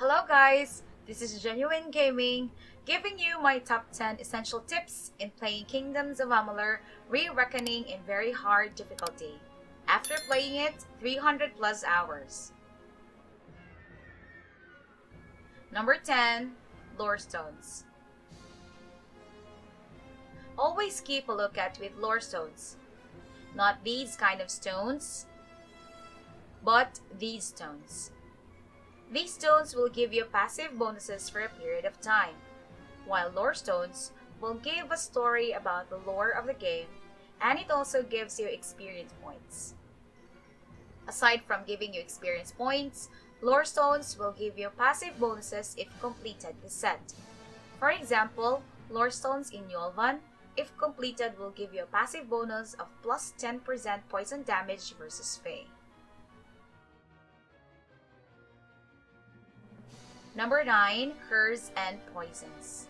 Hello guys, this is Genuine Gaming, giving you my top 10 essential tips in playing Kingdoms of Amalur Re-Reckoning in very hard difficulty, after playing it 300 plus hours. Number 10. Lore Stones. Always keep a lookout with lore stones. Not these kind of stones, but these stones. These stones will give you passive bonuses for a period of time, while lore stones will give a story about the lore of the game, and it also gives you experience points. Aside from giving you experience points, lore stones will give you passive bonuses if completed the set. For example, lore stones in Yolvan, if completed, will give you a passive bonus of plus 10% poison damage versus Fae. Number 9. Curse and Poisons.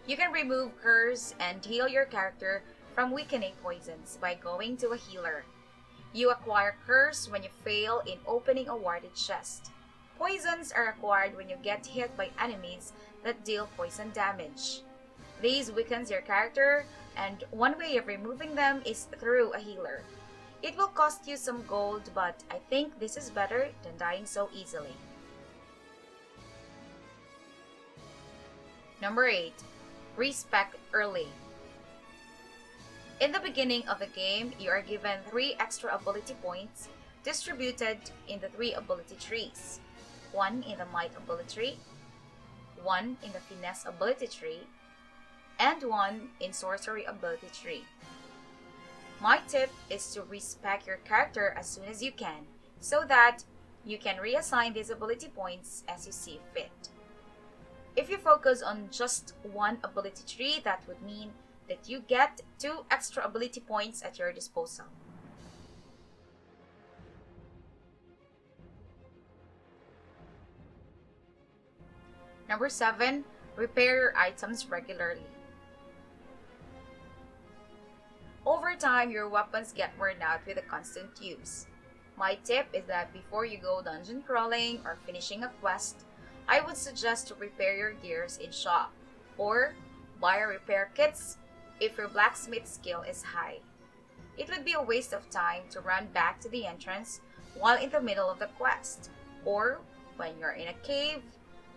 You can remove curse and heal your character from weakening poisons by going to a healer. You acquire curse when you fail in opening a warded chest. Poisons are acquired when you get hit by enemies that deal poison damage. These weakens your character, and one way of removing them is through a healer. It will cost you some gold, but I think this is better than dying so easily. Number 8. Respec early. In the beginning of the game, you are given 3 extra ability points distributed in the 3 ability trees. 1 in the Might ability tree, 1 in the Finesse ability tree, and 1 in Sorcery ability tree. My tip is to respec your character as soon as you can, so that you can reassign these ability points as you see fit. If you focus on just one ability tree, that would mean that you get 2 extra ability points at your disposal. Number 7. Repair your items regularly. Over time, your weapons get worn out with a constant use. My tip is that before you go dungeon crawling or finishing a quest, I would suggest to repair your gears in shop, or buy repair kits if your blacksmith skill is high. It would be a waste of time to run back to the entrance while in the middle of the quest, or when you're in a cave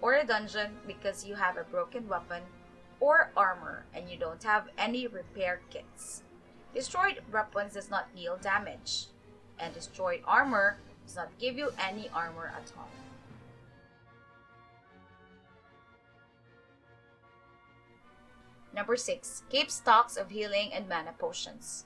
or a dungeon because you have a broken weapon or armor and you don't have any repair kits. Destroyed weapons does not deal damage, and destroyed armor does not give you any armor at all. Number 6. Keep stocks of healing and mana potions.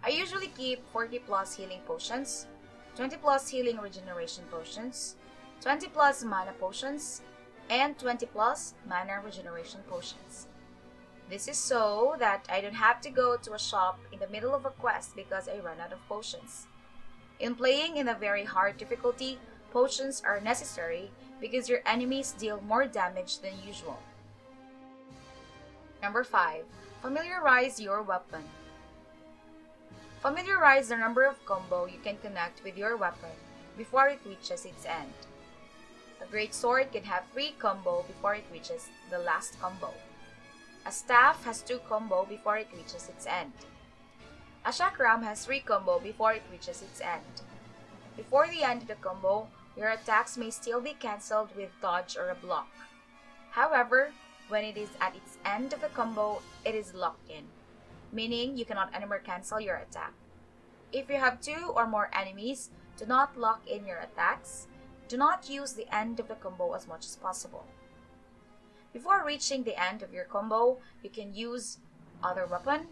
I usually keep 40 plus healing potions, 20 plus healing regeneration potions, 20 plus mana potions, and 20 plus mana regeneration potions. This is so that I don't have to go to a shop in the middle of a quest because I run out of potions. In playing in a very hard difficulty, potions are necessary because your enemies deal more damage than usual. Number 5. Familiarize your weapon. Familiarize the number of combo you can connect with your weapon before it reaches its end. A great sword can have 3 combo before it reaches the last combo. A staff has 2 combo before it reaches its end. A chakram has 3 combo before it reaches its end. Before the end of the combo, your attacks may still be cancelled with dodge or a block. However, when it is at its end of the combo, it is locked in, meaning you cannot anymore cancel your attack. If you have 2 or more enemies, do not lock in your attacks. Do not use the end of the combo as much as possible. Before reaching the end of your combo, you can use other weapon,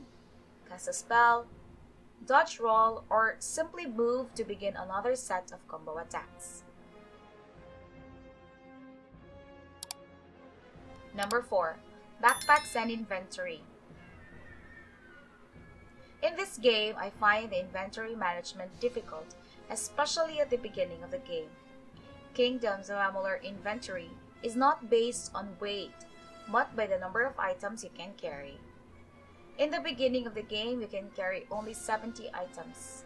cast a spell, dodge roll, or simply move to begin another set of combo attacks. Number 4. Backpacks and Inventory. In this game, I find the inventory management difficult, especially at the beginning of the game. Kingdoms of Amalur inventory is not based on weight, but by the number of items you can carry. In the beginning of the game, you can carry only 70 items.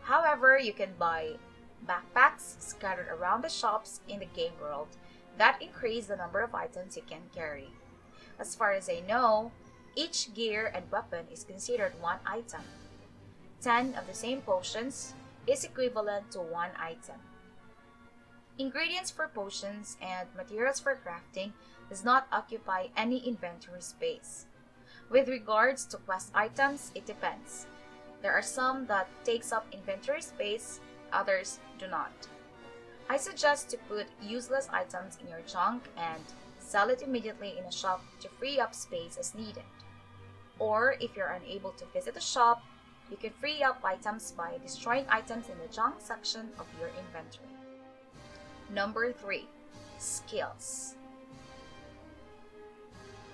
However, you can buy backpacks scattered around the shops in the game world that increase the number of items you can carry. As far as I know, each gear and weapon is considered one item. 10 of the same potions is equivalent to one item. Ingredients for potions and materials for crafting does not occupy any inventory space. With regards to quest items, it depends. There are some that takes up inventory space, others do not. I suggest to put useless items in your junk and sell it immediately in a shop to free up space as needed. Or if you're unable to visit a shop, you can free up items by destroying items in the junk section of your inventory. Number 3. Skills.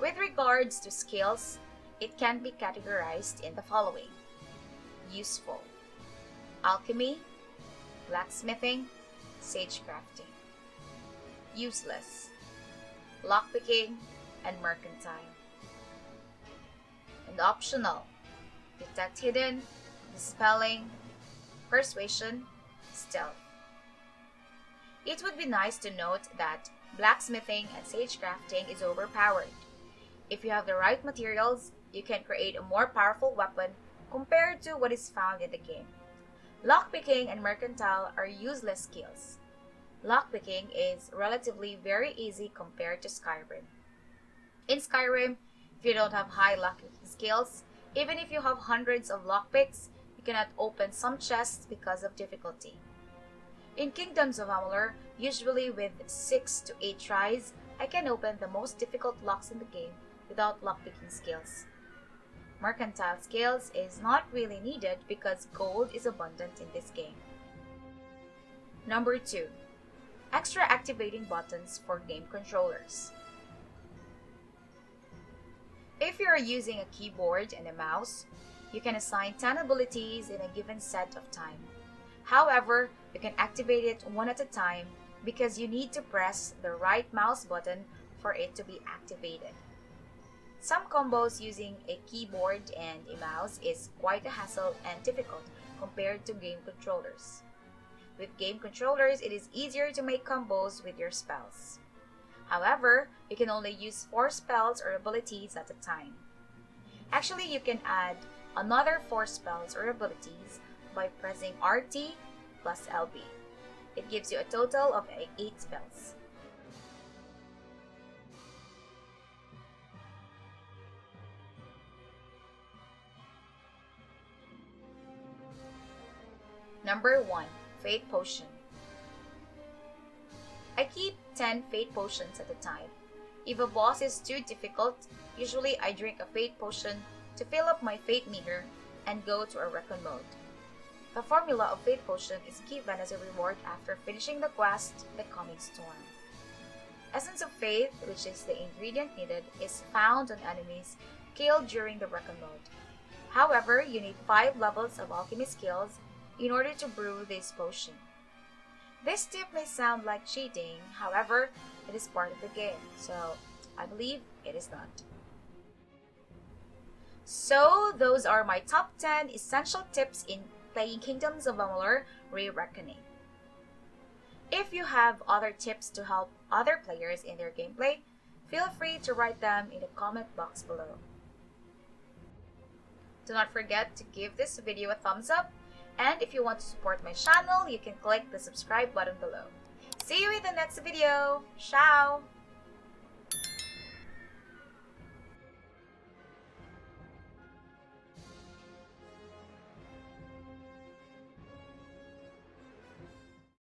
With regards to skills, it can be categorized in the following: useful, alchemy, blacksmithing, sagecrafting. Useless, lockpicking, and mercantile. And optional: detect hidden, dispelling, persuasion, stealth. It would be nice to note that blacksmithing and sagecrafting is overpowered. If you have the right materials, you can create a more powerful weapon compared to what is found in the game. Lockpicking and mercantile are useless skills. Lockpicking is relatively very easy compared to Skyrim. In Skyrim, if you don't have high lockpicking skills, even if you have hundreds of lockpicks, you cannot open some chests because of difficulty. In Kingdoms of Amalur, usually with 6 to 8 tries, I can open the most difficult locks in the game without lockpicking skills. Mercantile skills is not really needed because gold is abundant in this game. Number 2. Extra activating buttons for game controllers. If you are using a keyboard and a mouse, you can assign 10 abilities in a given set of time. However, you can activate it one at a time because you need to press the right mouse button for it to be activated. Some combos using a keyboard and a mouse is quite a hassle and difficult compared to game controllers. With game controllers, it is easier to make combos with your spells. However, you can only use 4 spells or abilities at a time. Actually, you can add another 4 spells or abilities by pressing RT plus LB. It gives you a total of 8 spells. Number 1. Fate Potion. I keep 10 Fate Potions at a time. If a boss is too difficult, usually I drink a Fate Potion to fill up my Fate meter and go to a Reckon mode. The formula of Fate Potion is given as a reward after finishing the quest, The Coming Storm. Essence of Faith, which is the ingredient needed, is found on enemies killed during the Reckon mode. However, you need 5 levels of alchemy skills in order to brew this potion. This tip may sound like cheating, however, it is part of the game, so I believe it is not. So, those are my top 10 essential tips in playing Kingdoms of Amalur RE-RECKONING. If you have other tips to help other players in their gameplay, feel free to write them in the comment box below. Do not forget to give this video a thumbs up, and if you want to support my channel, you can click the subscribe button below. See you in the next video. Ciao!